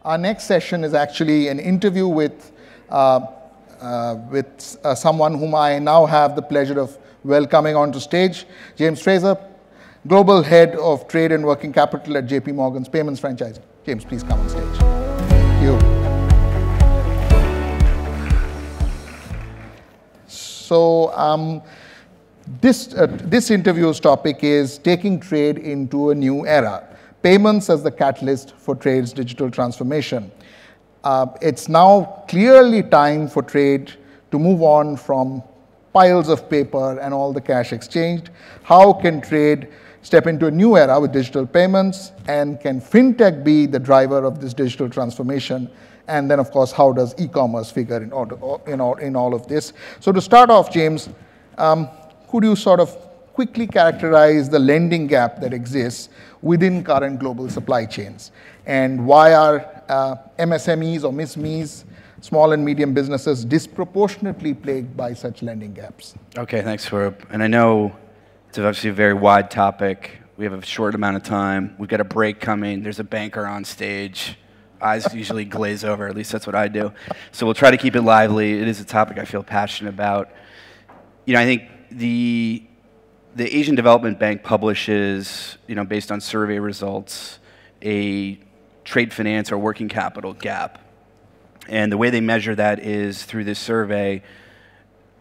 Our next session is actually an interview with someone whom I now have the pleasure of welcoming onto stage, James Fraser, Global Head of Trade and Working Capital at JP Morgan's Payments franchise. James, please come on stage. Thank you. So this interview's topic is taking trade into a new era. Payments as the catalyst for trade's digital transformation. It's now clearly time for trade to move on from piles of paper and all the cash exchanged. How can trade step into a new era with digital payments? And can fintech be the driver of this digital transformation? And then, of course, how does e-commerce figure in all of this? So to start off, James, could you sort of quickly characterize the lending gap that exists within current global supply chains? And why are MSMEs or MISMEs, small and medium businesses, disproportionately plagued by such lending gaps? Okay, thanks, Swaroop. And I know it's obviously a very wide topic. We have a short amount of time. We've got a break coming. There's a banker on stage. Eyes usually glaze over, at least that's what I do. So we'll try to keep it lively. It is a topic I feel passionate about. You know, I think the Asian Development Bank publishes, based on survey results, a trade finance or working capital gap. And the way they measure that is through this survey,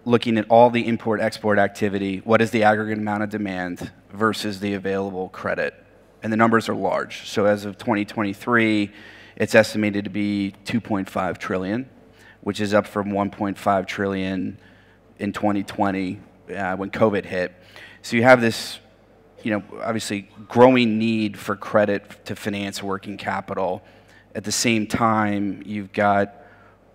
looking at all the import-export activity, what is the aggregate amount of demand versus the available credit. And the numbers are large. So as of 2023, it's estimated to be 2.5 trillion, which is up from 1.5 trillion in 2020 when COVID hit. So you have this, obviously growing need for credit to finance working capital. At the same time, you've got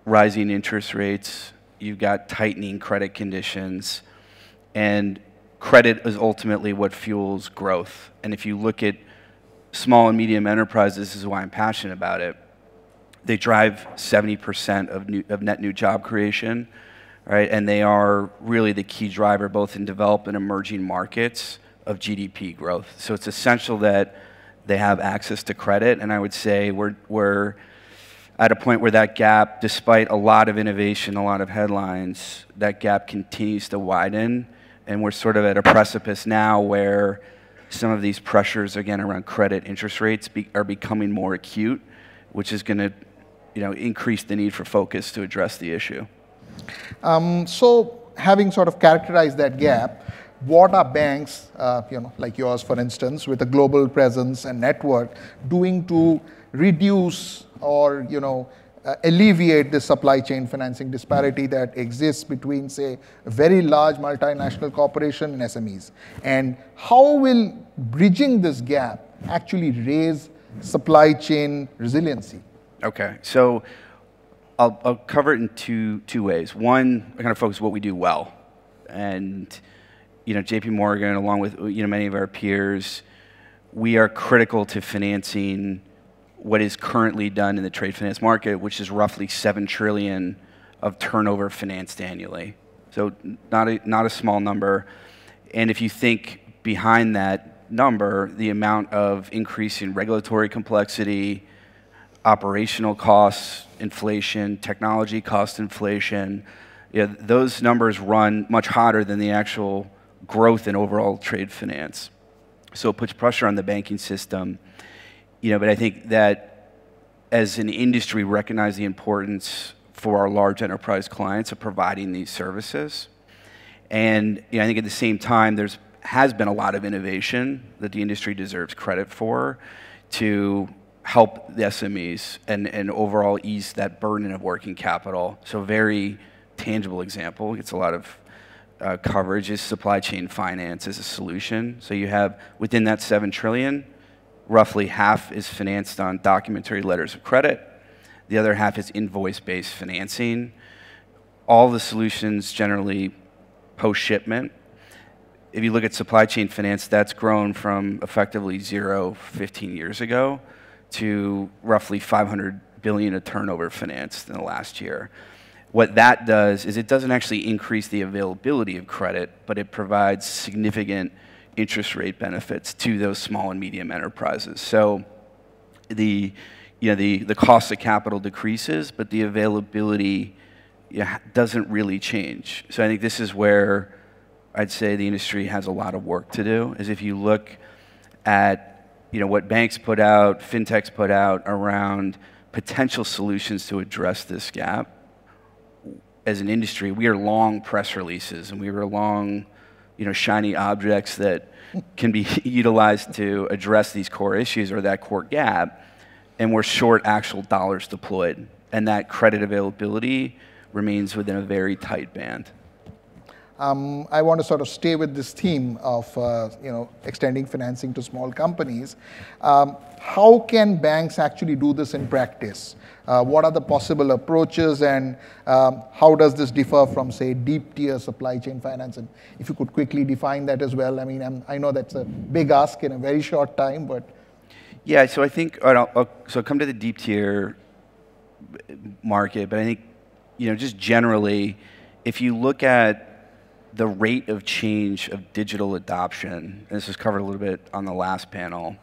rising interest rates, you've got tightening credit conditions, and credit is ultimately what fuels growth. And if you look at small and medium enterprises, this is why I'm passionate about it, they drive 70% of net new job creation, right? And they are really the key driver both in developed and emerging markets of GDP growth. So it's essential that they have access to credit, and I would say we're at a point where that gap, despite a lot of innovation, a lot of headlines, that gap continues to widen, and we're sort of at a precipice now where some of these pressures, again, around credit interest rates are becoming more acute, which is going to increase the need for focus to address the issue. So having sort of characterized that gap, what are banks, like yours, for instance, with a global presence and network, doing to reduce or alleviate the supply chain financing disparity that exists between, say, a very large multinational corporation and SMEs? And how will bridging this gap actually raise supply chain resiliency? Okay, so I'll cover it in two ways. One, I kind of focus on what we do well. And JP Morgan, along with many of our peers, we are critical to financing what is currently done in the trade finance market, which is roughly 7 trillion of turnover financed annually. So not a small number. And if you think behind that number, the amount of increasing regulatory complexity, operational costs, inflation, technology cost inflation, those numbers run much hotter than the actual growth in overall trade finance. So it puts pressure on the banking system. But I think that as an industry, we recognize the importance for our large enterprise clients of providing these services. And I think at the same time, has been a lot of innovation that the industry deserves credit for to help the SMEs and overall ease that burden of working capital. So a very tangible example, gets a lot of coverage, is supply chain finance as a solution. So you have, within that 7 trillion, roughly half is financed on documentary letters of credit. The other half is invoice-based financing. All the solutions generally post-shipment. If you look at supply chain finance, that's grown from effectively 0 15 years ago to roughly 500 billion of turnover financed in the last year. What that does is it doesn't actually increase the availability of credit, but it provides significant interest rate benefits to those small and medium enterprises. So the the cost of capital decreases, but the availability doesn't really change. So I think this is where I'd say the industry has a lot of work to do, is if you look at what banks put out, fintechs put out around potential solutions to address this gap. As an industry, we are long press releases, and we are long, shiny objects that can be utilized to address these core issues or that core gap, and we're short actual dollars deployed, and that credit availability remains within a very tight band. I want to sort of stay with this theme of extending financing to small companies. How can banks actually do this in practice? What are the possible approaches, and how does this differ from, say, deep tier supply chain finance? And if you could quickly define that as well. I mean, I know that's a big ask in a very short time, but yeah. So I think I'll come to the deep tier market, but I think just generally, if you look at the rate of change of digital adoption, and this was covered a little bit on the last panel,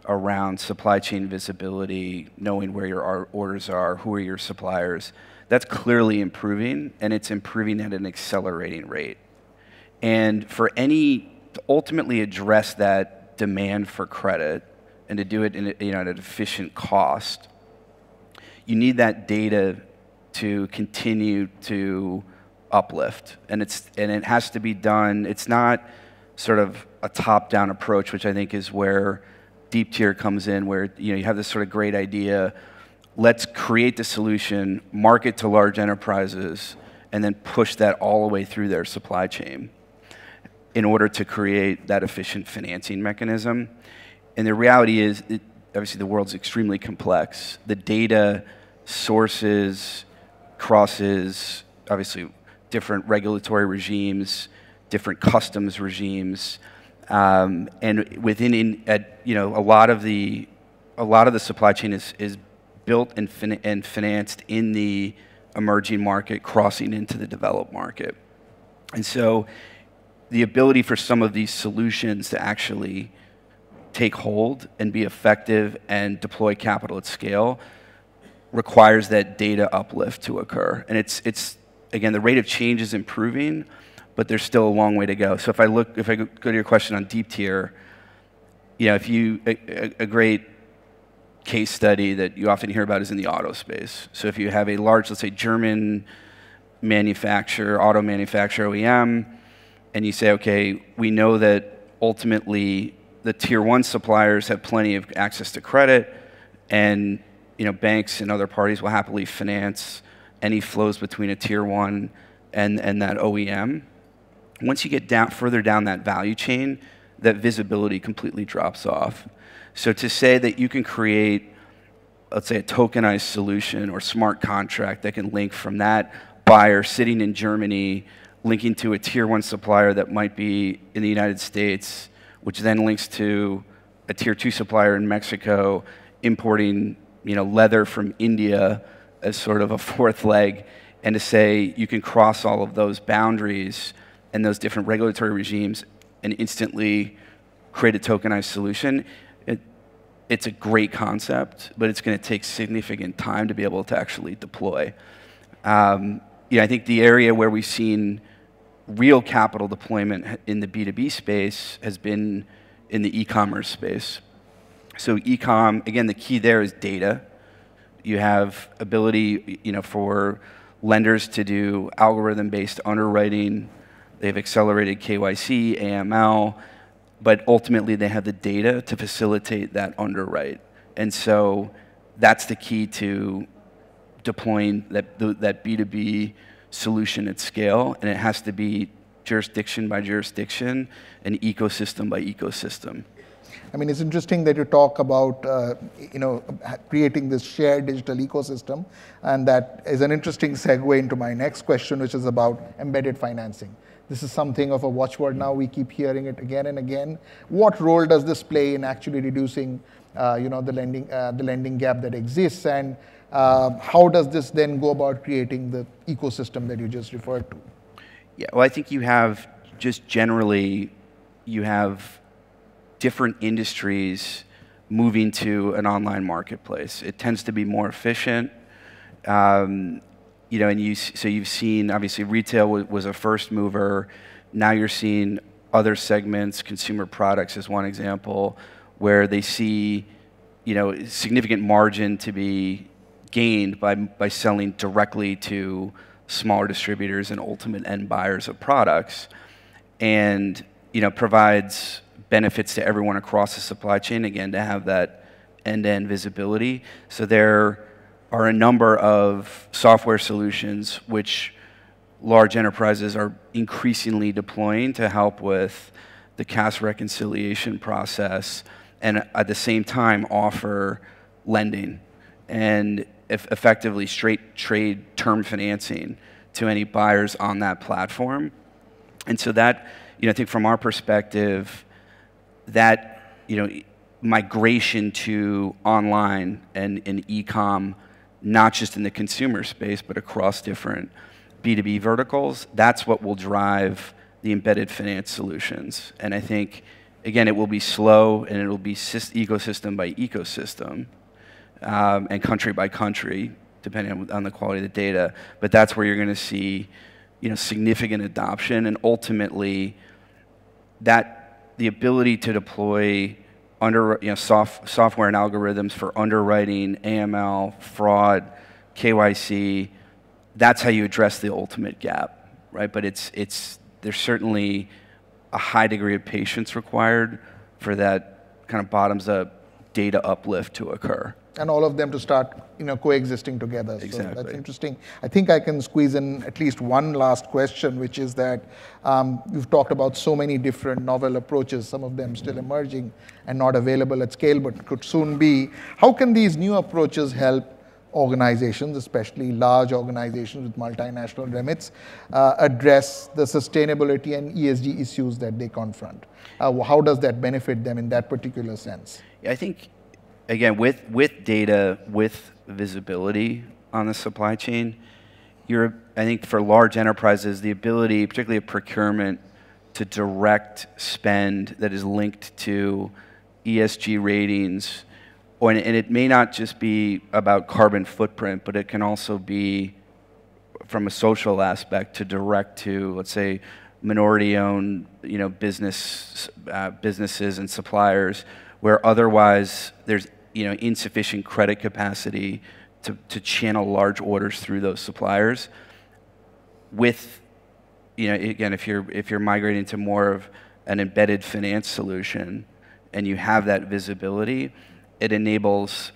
around supply chain visibility, knowing where your orders are, who are your suppliers, that's clearly improving, and it's improving at an accelerating rate. And to ultimately address that demand for credit and to do it at an efficient cost, you need that data to continue to uplift, and it has to be done. It's not sort of a top-down approach, which I think is where deep tier comes in, where you have this sort of great idea. Let's create the solution, market to large enterprises, and then push that all the way through their supply chain in order to create that efficient financing mechanism. And the reality is, obviously, the world's extremely complex. The data sources, crosses, obviously, different regulatory regimes, different customs regimes, and within a lot of the supply chain is built and financed in the emerging market, crossing into the developed market. And so the ability for some of these solutions to actually take hold and be effective and deploy capital at scale requires that data uplift to occur. And it's again, the rate of change is improving, but there's still a long way to go. So if I go to your question on deep tier, a great case study that you often hear about is in the auto space. So if you have a large, let's say, German auto manufacturer, OEM, and you say, okay, we know that ultimately the tier one suppliers have plenty of access to credit, and banks and other parties will happily finance any flows between a tier one and that OEM. Once you get further down that value chain, that visibility completely drops off. So to say that you can create, let's say, a tokenized solution or smart contract that can link from that buyer sitting in Germany, linking to a tier one supplier that might be in the United States, which then links to a tier two supplier in Mexico, importing leather from India as sort of a fourth leg, and to say you can cross all of those boundaries and those different regulatory regimes and instantly create a tokenized solution, it's a great concept, but it's going to take significant time to be able to actually deploy. I think the area where we've seen real capital deployment in the B2B space has been in the e-commerce space. So e-com, again, the key there is data. You have ability, for lenders to do algorithm-based underwriting. They have accelerated KYC, AML, but ultimately they have the data to facilitate that underwrite. And so that's the key to deploying that B2B solution at scale, and it has to be jurisdiction by jurisdiction and ecosystem by ecosystem. I mean, it's interesting that you talk about creating this shared digital ecosystem, and that is an interesting segue into my next question, which is about embedded financing. This is something of a watchword now. We keep hearing it again and again. What role does this play in actually reducing, the lending gap that exists, and how does this then go about creating the ecosystem that you just referred to? Yeah, well, I think you have different industries moving to an online marketplace. It tends to be more efficient. You know, and so you've seen, obviously, retail was a first mover. Now you're seeing other segments, consumer products is one example, where they see, you know, significant margin to be gained by selling directly to smaller distributors and ultimate end buyers of products, and, you know, provides benefits to everyone across the supply chain, again, to have that end-to-end visibility. So there are a number of software solutions which large enterprises are increasingly deploying to help with the cash reconciliation process, and at the same time offer lending and effectively straight trade term financing to any buyers on that platform. And so that, you know, I think from our perspective, that, you know, migration to online and e-com, not just in the consumer space, but across different B2B verticals, that's what will drive the embedded finance solutions. And I think, again, it will be slow, and it will be ecosystem by ecosystem, and country by country, depending on the quality of the data. But that's where you're going to see, you know, significant adoption, and ultimately, that the ability to deploy software and algorithms for underwriting, AML, fraud, KYC. That's how you address the ultimate gap, right? But there's certainly a high degree of patience required for that kind of bottoms-up data uplift to occur. And all of them to start, you know, coexisting together. Exactly. So that's interesting. I think I can squeeze in at least one last question, which is that you've talked about so many different novel approaches, some of them still emerging and not available at scale, but could soon be. How can these new approaches help organizations, especially large organizations with multinational remits, address the sustainability and ESG issues that they confront? How does that benefit them in that particular sense? Yeah, I think, again, with data, with visibility on the supply chain, I think for large enterprises, the ability, particularly of procurement, to direct spend that is linked to ESG ratings, and it may not just be about carbon footprint, but it can also be from a social aspect to direct to, let's say, minority-owned, you know, businesses and suppliers, where otherwise there's, you know, insufficient credit capacity to channel large orders through those suppliers. With, you know, again, if you're migrating to more of an embedded finance solution and you have that visibility, it enables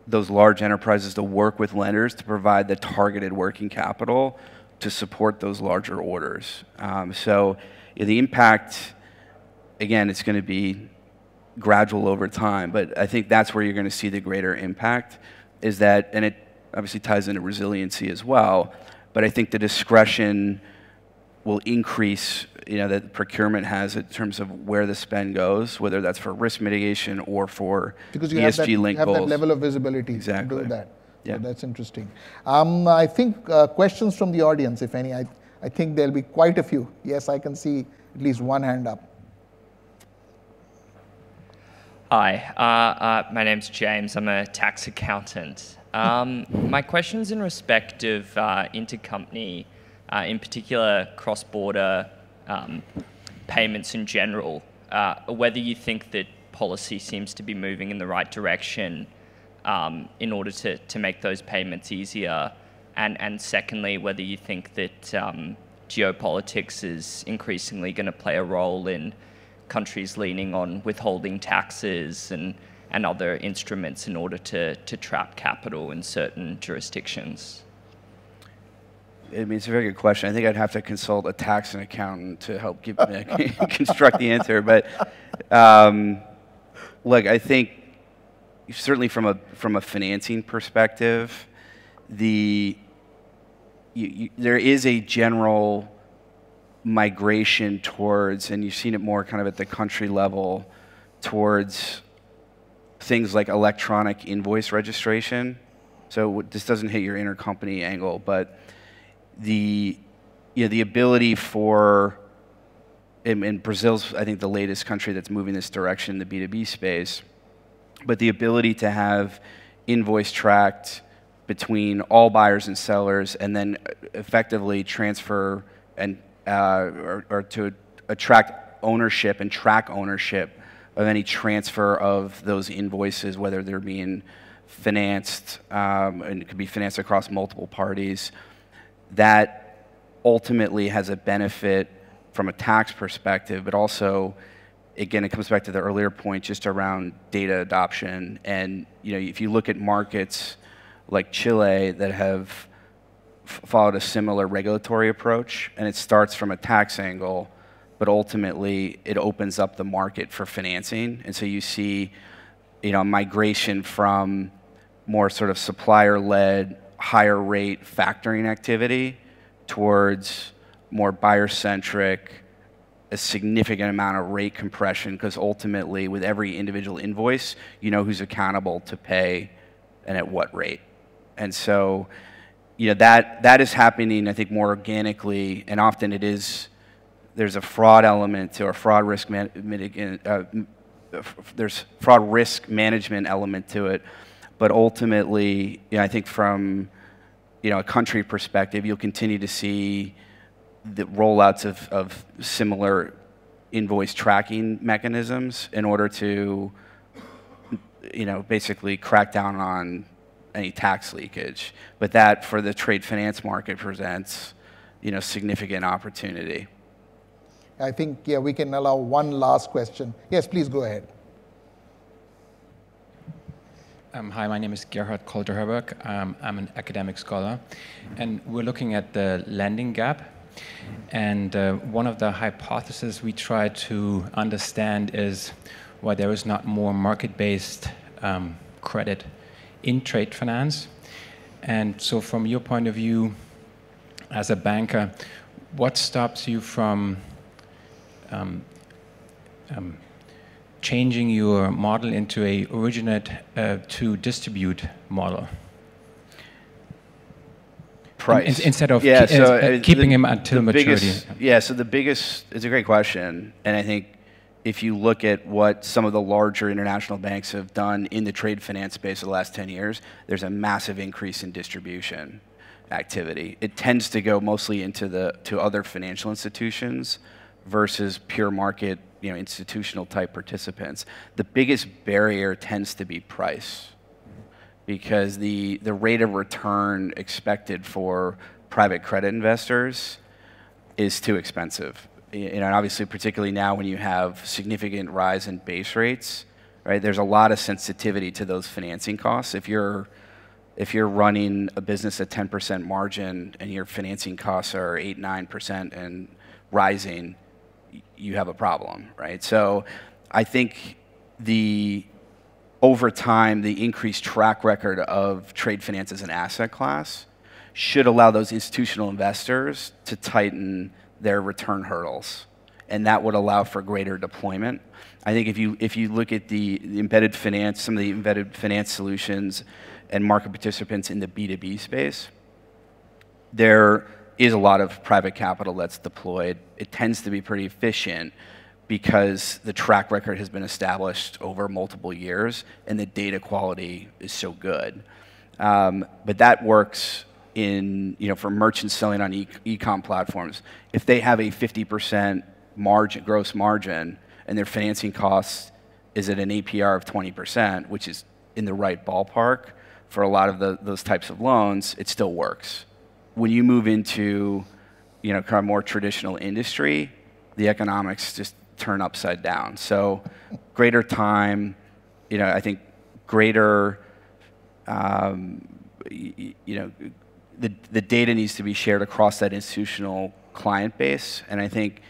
those large enterprises to work with lenders to provide the targeted working capital to support those larger orders. So the impact, again, it's going to be gradual over time, but I think that's where you're going to see the greater impact, is that, and it obviously ties into resiliency as well, but I think the discretion will increase, you know, that procurement has in terms of where the spend goes, whether that's for risk mitigation or for because you ESG link goals. Have that level of visibility to do that. Yeah. So that's interesting. I think questions from the audience, if any. I think there'll be quite a few. Yes, I can see at least one hand up. Hi, my name's James. I'm a tax accountant. My question's in respect of intercompany, in particular cross-border payments in general, whether you think that policy seems to be moving in the right direction in order to make those payments easier, and secondly, whether you think that geopolitics is increasingly going to play a role in countries leaning on withholding taxes and other instruments in order to trap capital in certain jurisdictions. I mean, it's a very good question. I think I'd have to consult a tax and accountant to help construct the answer. But look, I think certainly from a financing perspective, there is a general migration towards, and you've seen it more kind of at the country level, towards things like electronic invoice registration. So this doesn't hit your intercompany angle, but the ability for, and Brazil's, I think, the latest country that's moving this direction, the B2B space, but the ability to have invoice tracked between all buyers and sellers, and then effectively transfer and or to attract ownership and track ownership of any transfer of those invoices, whether they're being financed, and it could be financed across multiple parties, that ultimately has a benefit from a tax perspective, but also, again, it comes back to the earlier point just around data adoption. And if you look at markets like Chile that have followed a similar regulatory approach, and it starts from a tax angle, but ultimately it opens up the market for financing. And so you see migration from more sort of supplier-led, higher rate factoring activity towards more buyer-centric, a significant amount of rate compression, because ultimately with every individual invoice, you know who's accountable to pay and at what rate. And so that is happening, I think, more organically, and often there's a fraud element to, or fraud risk there's fraud risk management element to it. But ultimately, I think from a country perspective, you'll continue to see the rollouts of similar invoice tracking mechanisms in order to basically crack down on any tax leakage. But that, for the trade finance market, presents significant opportunity. I think, yeah, we can allow one last question. Yes, please go ahead. Hi, my name is Gerhard Kolter-Herberg. I'm an academic scholar, and we're looking at the lending gap. And one of the hypotheses we try to understand is why there is not more market-based credit in trade finance. And so from your point of view as a banker, what stops you from changing your model into a originate to distribute model? Price. Instead of keeping him until maturity. So the biggest, it's a great question. And I think if you look at what some of the larger international banks have done in the trade finance space over the last 10 years, there's a massive increase in distribution activity. It tends to go mostly to other financial institutions versus pure market, institutional type participants. The biggest barrier tends to be price, because the rate of return expected for private credit investors is too expensive. And obviously, particularly now when you have significant rise in base rates, right? There's a lot of sensitivity to those financing costs. If you're running a business at 10% margin and your financing costs are 8, 9% and rising, you have a problem, right? So I think over time, the increased track record of trade finance as an asset class should allow those institutional investors to tighten their return hurdles, and that would allow for greater deployment. I think if you look at the embedded finance, some of the embedded finance solutions and market participants in the B2B space, there is a lot of private capital that's deployed. It tends to be pretty efficient because the track record has been established over multiple years and the data quality is so good. But that works for merchants selling on e-com platforms. If they have a 50% gross margin and their financing costs is at an APR of 20%, which is in the right ballpark for a lot of those types of loans, it still works. When you move into kind of more traditional industry, the economics just turn upside down. So greater time, I think greater, the data needs to be shared across that institutional client base. And I think,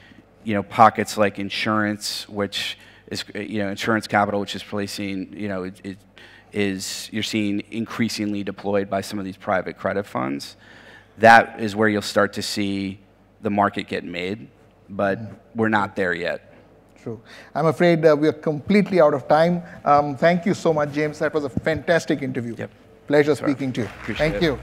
pockets like insurance, which is, insurance capital, which is placing, you're seeing increasingly deployed by some of these private credit funds. That is where you'll start to see the market get made, but we're not there yet. True. I'm afraid we are completely out of time. Thank you so much, James. That was a fantastic interview. Yep. Pleasure speaking to you. Appreciate Thank it. you.